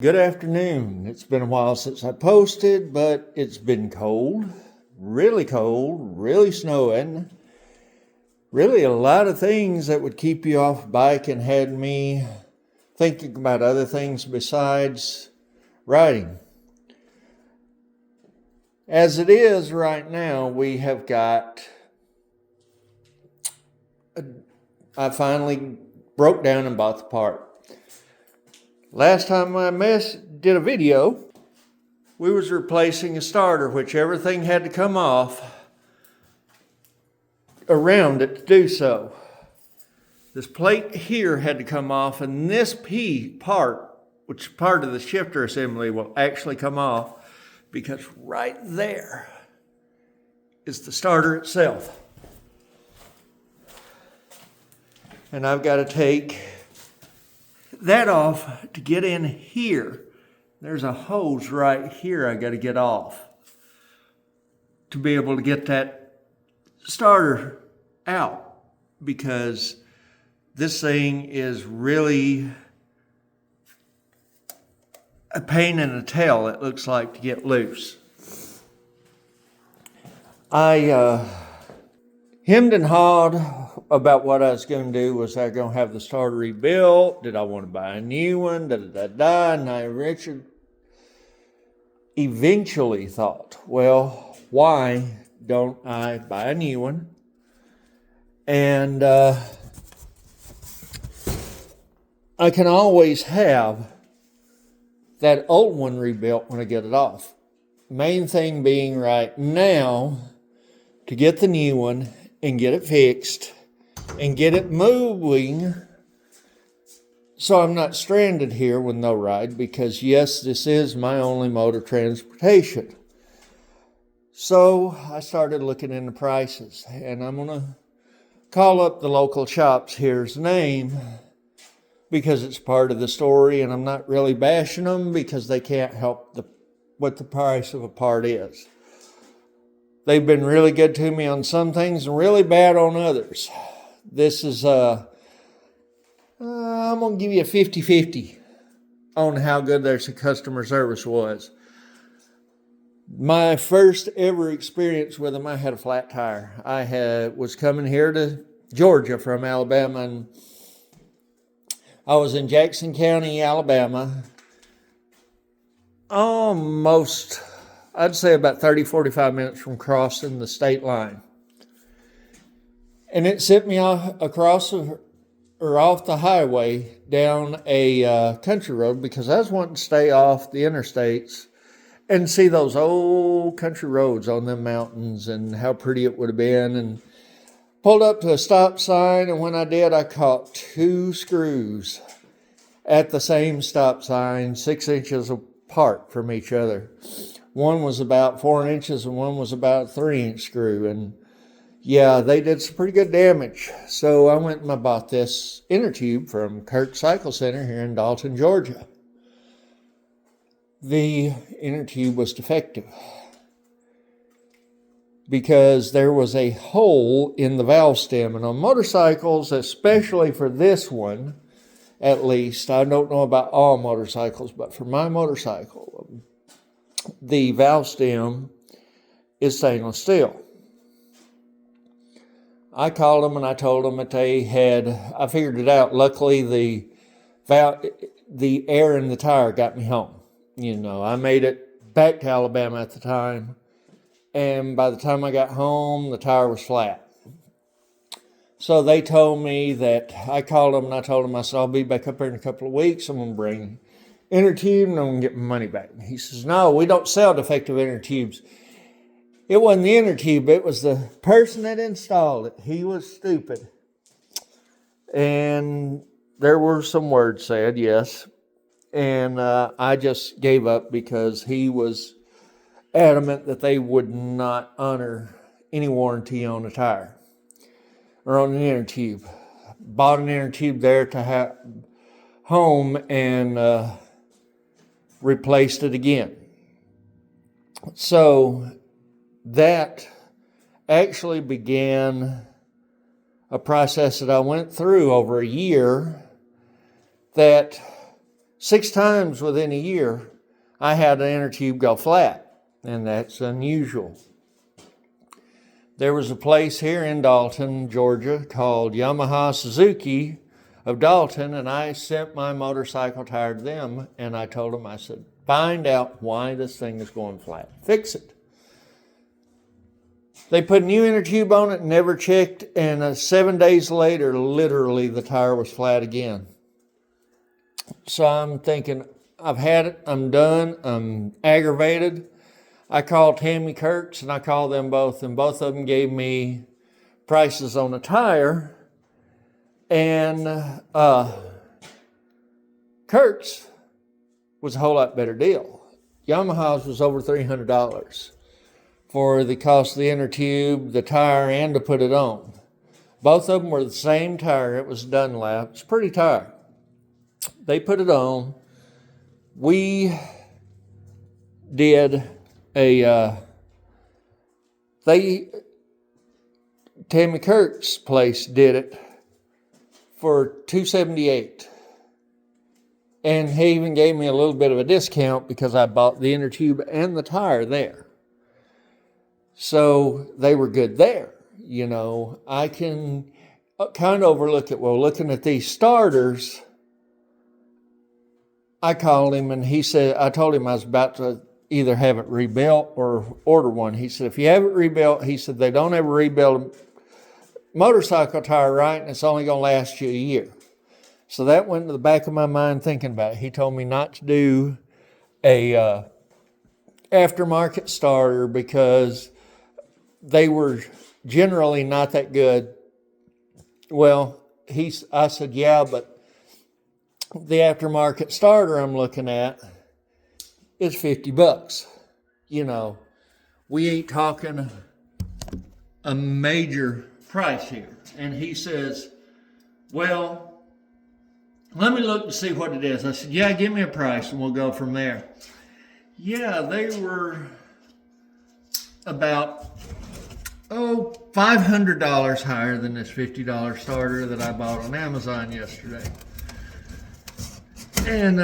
Good afternoon. It's been a while since I posted, but it's been cold, really snowing. Really a lot of things that would keep you off bike and had me thinking about other things besides riding. As it is right now, we have got, I finally broke down and bought the part. Last time I did a video, we was replacing a starter, which everything had to come off around it to do so. This plate here had to come off, and this part, which is part of the shifter assembly, will actually come off because right there is the starter itself. And I've got to take that off to get in here. There's a hose right here I got to get off to be able to get that starter out, because this thing is really a pain in the tail, it looks like, to get loose. I hemmed and hawed about what I was going to do. Was I going to have the starter rebuilt? Did I want to buy a new one? And I eventually thought, well, why don't I buy a new one? And I can always have that old one rebuilt when I get it off. Main thing being right now to get the new one and get it fixed and get it moving so I'm not stranded here with no ride, because yes, this is my only mode of transportation. So I started looking into prices, and I'm going to call up the local shops here's name because it's part of the story, and I'm not really bashing them because they can't help what the price of a part is. They've been really good to me on some things and really bad on others. This is, I'm going to give you a 50-50 on how good their customer service was. My first ever experience with them, I had a flat tire. Was coming here to Georgia from Alabama, and I was in Jackson County, Alabama, almost, I'd say about 30-45 minutes from crossing the state line. And it sent me off the highway down a country road, because I was wanting to stay off the interstates and see those old country roads on them mountains and how pretty it would have been. And pulled up to a stop sign, and when I did, I caught two screws at the same stop sign, 6 inches apart from each other. One was about 4 inches and one was about a 3-inch screw. And yeah, they did some pretty good damage. So I went and I bought this inner tube from Kirk Cycle Center here in Dalton, Georgia. The inner tube was defective because there was a hole in the valve stem. And on motorcycles, especially for this one, at least, I don't know about all motorcycles, but for my motorcycle, the valve stem is stainless steel. I called them and I told them that I figured it out. Luckily, the air in the tire got me home. You know, I made it back to Alabama at the time, and by the time I got home, the tire was flat. So they told me that, I called them and I told them, I said, I'll be back up here in a couple of weeks. I'm going to bring inner tube and I'm going to get my money back. And he says, no, we don't sell defective inner tubes. It wasn't the inner tube, it was the person that installed it. He was stupid. And there were some words said, yes. And I just gave up because he was adamant that they would not honor any warranty on the tire or on an inner tube. Bought an inner tube there to have home and replaced it again. So that actually began a process that I went through over a year that 6 times within a year, I had an inner tube go flat, and that's unusual. There was a place here in Dalton, Georgia, called Yamaha Suzuki of Dalton, and I sent my motorcycle tire to them, and I told them, I said, find out why this thing is going flat. Fix it. They put a new inner tube on it, never checked, and 7 days later, literally, the tire was flat again. So I'm thinking, I've had it, I'm done, I'm aggravated. I called Tammy Kirks, and I called them both, and both of them gave me prices on the tire. And Kirks was a whole lot better deal. Yamaha's was over $300 for the cost of the inner tube, the tire, and to put it on. Both of them were the same tire. It was Dunlap. It's a pretty tire. They put it on. We did Tammy Kirk's place did it for $278. And he even gave me a little bit of a discount because I bought the inner tube and the tire there. So they were good there. You know, I can kind of overlook it. Well, looking at these starters, I called him and he said, I told him I was about to either have it rebuilt or order one. He said, if you have it rebuilt, he said, they don't ever rebuild a motorcycle tire right, and it's only going to last you a year. So that went to the back of my mind thinking about it. He told me not to do a aftermarket starter because they were generally not that good. Well, I said, yeah, but the aftermarket starter I'm looking at is $50. You know, we ain't talking a major price here. And he says, well, let me look to see what it is. I said, yeah, give me a price and we'll go from there. Yeah, they were about, $500 higher than this $50 starter that I bought on Amazon yesterday. And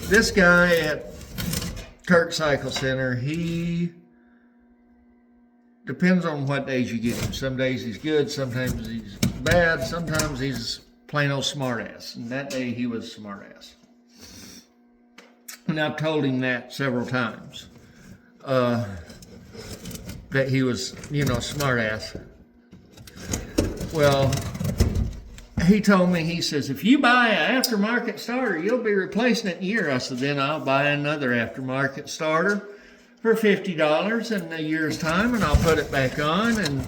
this guy at Kirk Cycle Center, he depends on what days you get him. Some days he's good, sometimes he's bad, sometimes he's plain old smartass. And that day he was smartass. And I've told him that several times. That he was, smartass. Well, he told me, he says, if you buy an aftermarket starter, you'll be replacing it in a year. I said, then I'll buy another aftermarket starter for $50 in a year's time, and I'll put it back on, and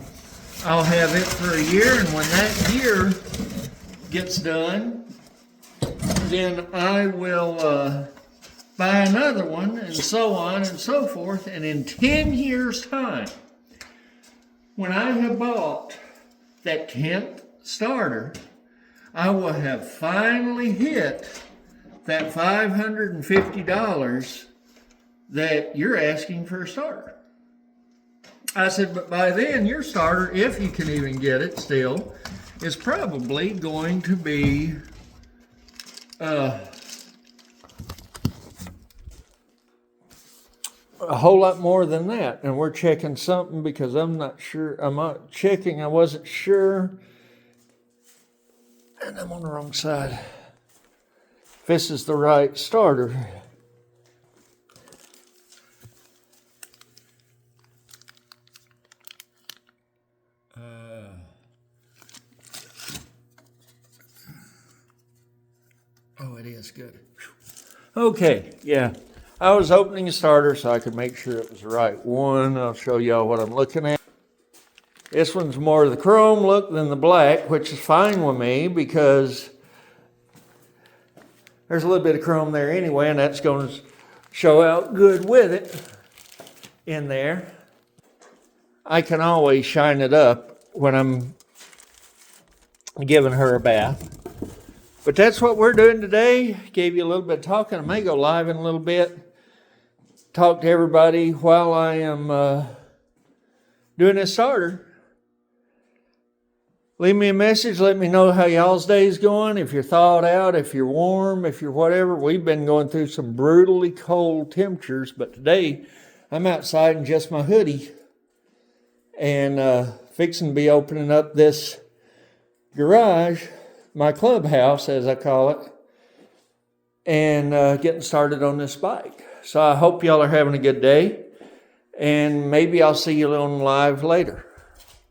I'll have it for a year. And when that year gets done, then I will buy another one, and so on and so forth. And in 10 years' time, when I have bought that 10th starter, I will have finally hit that $550 that you're asking for a starter. I said, but by then your starter, if you can even get it still, is probably going to be a whole lot more than that. And we're checking something because I'm not sure. I'm not checking. I wasn't sure. And I'm on the wrong side. If this is the right starter. It is good. Okay, yeah. I was opening a starter so I could make sure it was the right one. I'll show y'all what I'm looking at. This one's more of the chrome look than the black, which is fine with me because there's a little bit of chrome there anyway, and that's going to show out good with it in there. I can always shine it up when I'm giving her a bath. But that's what we're doing today. Gave you a little bit of talking. I may go live in a little bit. Talk to everybody while I am doing this starter. Leave me a message. Let me know how y'all's day's going. If you're thawed out, if you're warm, if you're whatever. We've been going through some brutally cold temperatures, but today I'm outside in just my hoodie and fixing to be opening up this garage, my clubhouse, as I call it, and getting started on this bike. So I hope y'all are having a good day, and maybe I'll see you on live later.